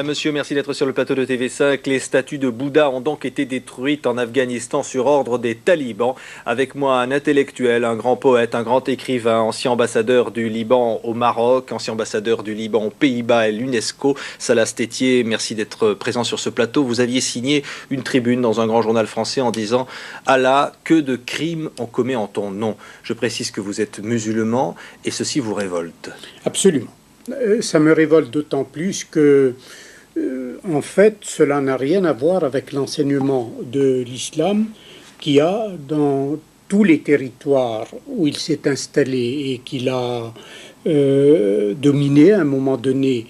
Monsieur, merci d'être sur le plateau de TV5. Les statues de Bouddha ont donc été détruites en Afghanistan sur ordre des talibans. Avec moi, un intellectuel, un grand poète, un grand écrivain, ancien ambassadeur du Liban au Maroc, ancien ambassadeur du Liban aux Pays-Bas et l'UNESCO. Salah Stétier, merci d'être présent sur ce plateau. Vous aviez signé une tribune dans un grand journal français en disant « Allah, que de crimes on commet en ton nom ». Je précise que vous êtes musulman et ceci vous révolte. Absolument. Ça me révolte d'autant plus que, en fait, cela n'a rien à voir avec l'enseignement de l'islam qui a, dans tous les territoires où il s'est installé et qu'il a dominé à un moment donné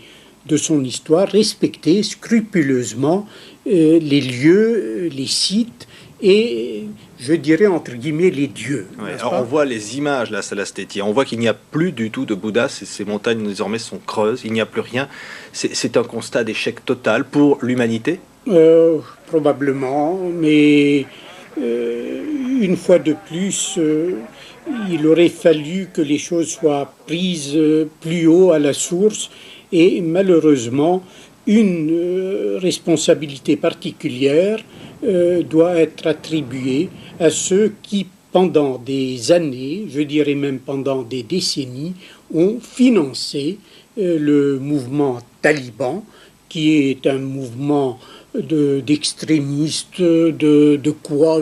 de son histoire, respecté scrupuleusement les lieux, les sites et, je dirais, entre guillemets, les dieux. Ouais, alors on voit les images, là, Salah Stétier. On voit qu'il n'y a plus du tout de Bouddha. Ces montagnes, désormais, sont creuses. Il n'y a plus rien. C'est un constat d'échec total pour l'humanité. Probablement, mais une fois de plus, il aurait fallu que les choses soient prises plus haut à la source. Et malheureusement, une responsabilité particulière doit être attribuée à ceux qui, pendant des années, je dirais même pendant des décennies, ont financé le mouvement taliban, qui est un mouvement d'extrémistes, de quoi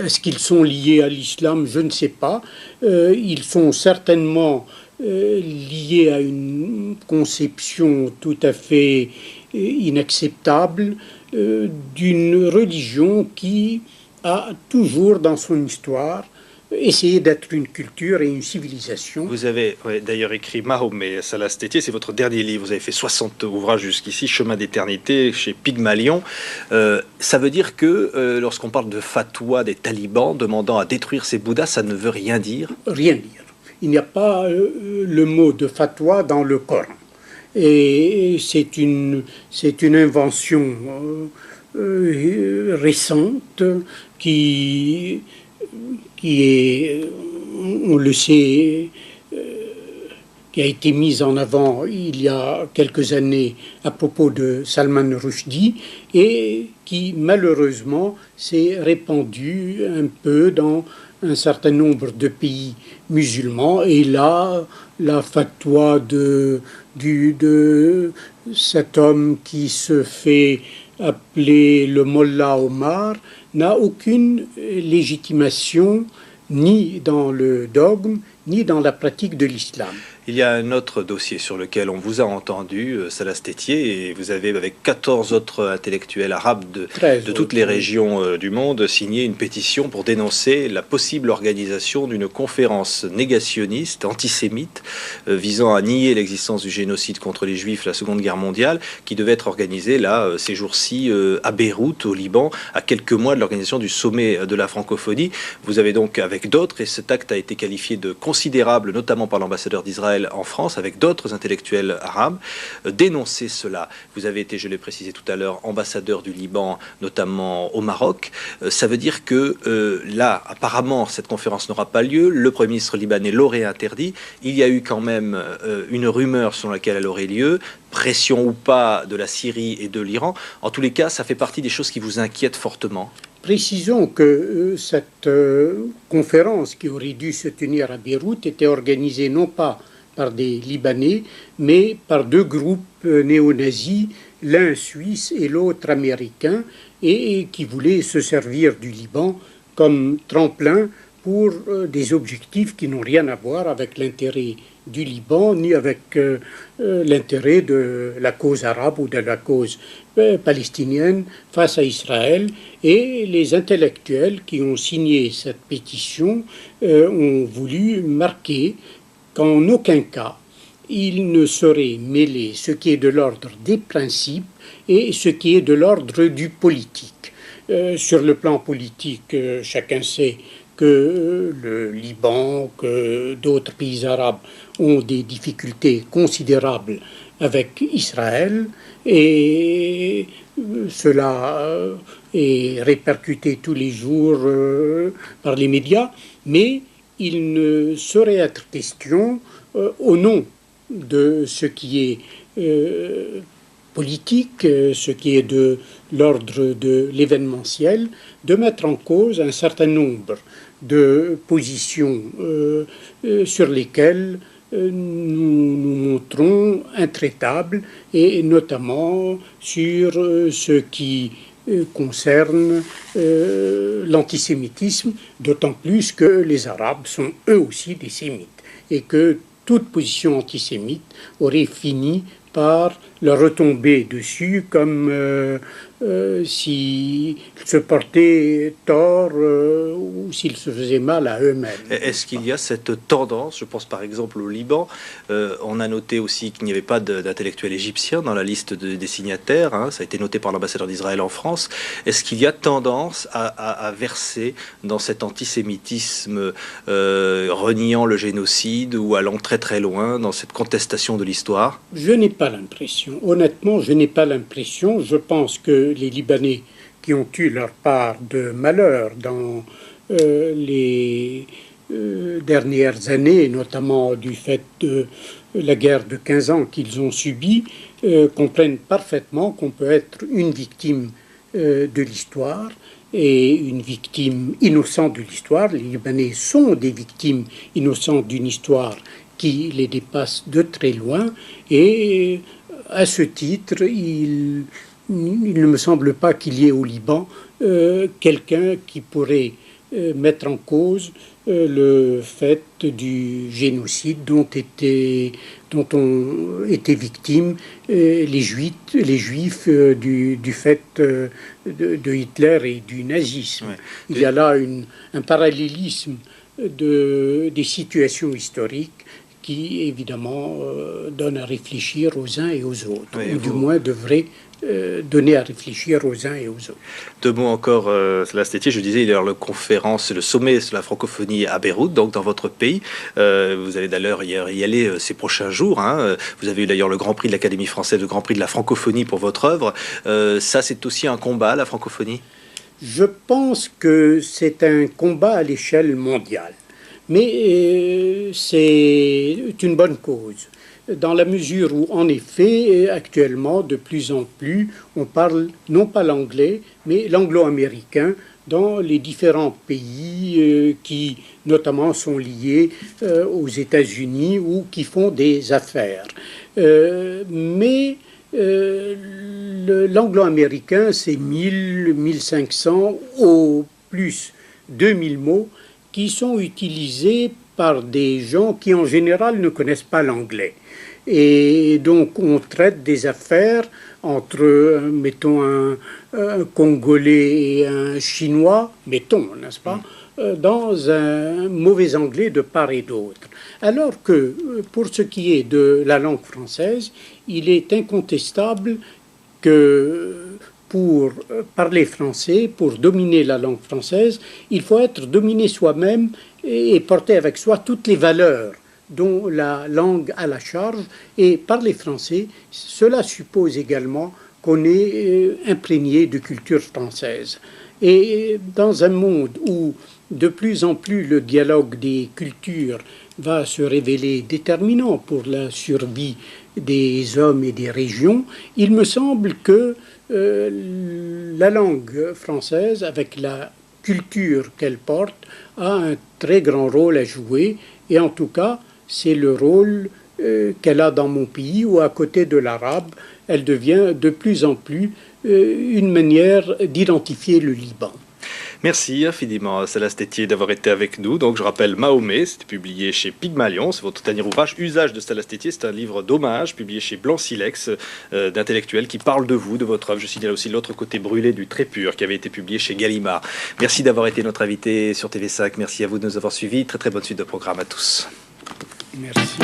est-ce qu'ils sont liés à l'islam? Je ne sais pas. Ils sont certainement liés à une conception tout à fait inacceptable d'une religion qui a toujours dans son histoire essayé d'être une culture et une civilisation. Vous avez d'ailleurs écrit Mahomet, Salah Stétier, c'est votre dernier livre. Vous avez fait 60 ouvrages jusqu'ici, Chemin d'éternité, chez Pygmalion. Ça veut dire que lorsqu'on parle de fatwa des talibans demandant à détruire ces bouddhas, ça ne veut rien dire? Rien dire. Il n'y a pas le mot de fatwa dans le Coran. Et c'est une invention récente qui est, on le sait, qui a été mise en avant il y a quelques années à propos de Salman Rushdie et qui malheureusement s'est répandue un peu dans un certain nombre de pays musulmans. Et là, la fatwa de cet homme qui se fait appeler le Mollah Omar n'a aucune légitimation ni dans le dogme, ni dans la pratique de l'islam. Il y a un autre dossier sur lequel on vous a entendu, Salah Stétier, et vous avez, avec 14 autres intellectuels arabes de toutes les régions du monde, signé une pétition pour dénoncer la possible organisation d'une conférence négationniste, antisémite, visant à nier l'existence du génocide contre les Juifs la Seconde Guerre mondiale, qui devait être organisée, là, ces jours-ci, à Beyrouth, au Liban, à quelques mois de l'organisation du sommet de la francophonie. Vous avez donc, avec d'autres, et cet acte a été qualifié de considérable, notamment par l'ambassadeur d'Israël en France, avec d'autres intellectuels arabes, dénoncer cela. Vous avez été, je l'ai précisé tout à l'heure, ambassadeur du Liban, notamment au Maroc. Ça veut dire que là, apparemment, cette conférence n'aura pas lieu. Le Premier ministre libanais l'aurait interdit. Il y a eu quand même une rumeur selon laquelle elle aurait lieu, pression ou pas de la Syrie et de l'Iran. En tous les cas, ça fait partie des choses qui vous inquiètent fortement. Précisons que cette conférence qui aurait dû se tenir à Beyrouth était organisée non pas par des Libanais, mais par deux groupes néo-nazis, l'un suisse et l'autre américain, et qui voulaient se servir du Liban comme tremplin pour des objectifs qui n'ont rien à voir avec l'intérêt du Liban, ni avec l'intérêt de la cause arabe ou de la cause palestinienne face à Israël. Et les intellectuels qui ont signé cette pétition ont voulu marquer qu'en aucun cas il ne saurait mêler ce qui est de l'ordre des principes et ce qui est de l'ordre du politique. Sur le plan politique, chacun sait que le Liban, que d'autres pays arabes ont des difficultés considérables avec Israël et cela est répercuté tous les jours par les médias, mais il ne saurait être question, au nom de ce qui est politique, ce qui est de l'ordre de l'événementiel, de mettre en cause un certain nombre de positions sur lesquelles nous nous montrons intraitables, et notamment sur ce qui concerne l'antisémitisme, d'autant plus que les Arabes sont eux aussi des sémites, et que toute position antisémite aurait fini par leur retomber dessus comme s'ils se portaient tort ou s'ils se faisaient mal à eux-mêmes. Est-ce qu'il y a cette tendance? Je pense par exemple au Liban. On a noté aussi qu'il n'y avait pas d'intellectuels égyptiens dans la liste des signataires. Hein. Ça a été noté par l'ambassadeur d'Israël en France. Est-ce qu'il y a tendance à verser dans cet antisémitisme reniant le génocide ou allant très très loin dans cette contestation de l'histoire? Je n'ai pas l'impression. Honnêtement, je n'ai pas l'impression. Je pense que les Libanais qui ont eu leur part de malheur dans les dernières années, notamment du fait de la guerre de 15 ans qu'ils ont subie, comprennent parfaitement qu'on peut être une victime de l'histoire et une victime innocente de l'histoire. Les Libanais sont des victimes innocentes d'une histoire qui les dépasse de très loin, et à ce titre, il ne me semble pas qu'il y ait au Liban quelqu'un qui pourrait mettre en cause le fait du génocide dont ont été victimes les Juifs du fait de Hitler et du nazisme. Ouais. Il y a là un parallélisme des situations historiques qui, évidemment, donne à réfléchir aux uns et aux autres, ou du moins devrait donner à réfléchir aux uns et aux autres. Deux mots encore, Salah Stétié, je disais, il y a le sommet sur la francophonie à Beyrouth, donc dans votre pays. Vous allez d'ailleurs y aller ces prochains jours. Hein. Vous avez eu d'ailleurs le Grand Prix de l'Académie française, le Grand Prix de la francophonie pour votre œuvre. Ça, c'est aussi un combat, la francophonie? Je pense que c'est un combat à l'échelle mondiale. Mais c'est une bonne cause, dans la mesure où, en effet, actuellement, de plus en plus, on parle non pas l'anglais, mais l'anglo-américain dans les différents pays qui, notamment, sont liés aux États-Unis ou qui font des affaires. Mais l'anglo-américain, c'est 1000, 1500, au plus 2000 mots, qui sont utilisés par des gens qui en général ne connaissent pas l'anglais. Et donc on traite des affaires entre, mettons, un Congolais et un Chinois, mettons, n'est-ce pas, dans un mauvais anglais de part et d'autre. Alors que pour ce qui est de la langue française, il est incontestable que pour parler français, pour dominer la langue française, il faut être dominé soi-même et porter avec soi toutes les valeurs dont la langue a la charge. Et parler français, cela suppose également qu'on est imprégné de culture française. Et dans un monde où de plus en plus le dialogue des cultures va se révéler déterminant pour la survie des hommes et des régions, il me semble que la langue française, avec la culture qu'elle porte, a un très grand rôle à jouer, et en tout cas, c'est le rôle qu'elle a dans mon pays, où à côté de l'arabe, elle devient de plus en plus une manière d'identifier le Liban. Merci infiniment, Salah Stétié, d'avoir été avec nous. Donc, je rappelle Mahomet, c'était publié chez Pygmalion, c'est votre dernier ouvrage. Usage de Salah Stétié, c'est un livre d'hommage publié chez Blanc Silex, d'intellectuels qui parlent de vous, de votre œuvre. Je signale aussi L'autre côté brûlé du Trépur, qui avait été publié chez Gallimard. Merci d'avoir été notre invité sur TV5. Merci à vous de nous avoir suivis. Très très bonne suite de programme à tous. Merci.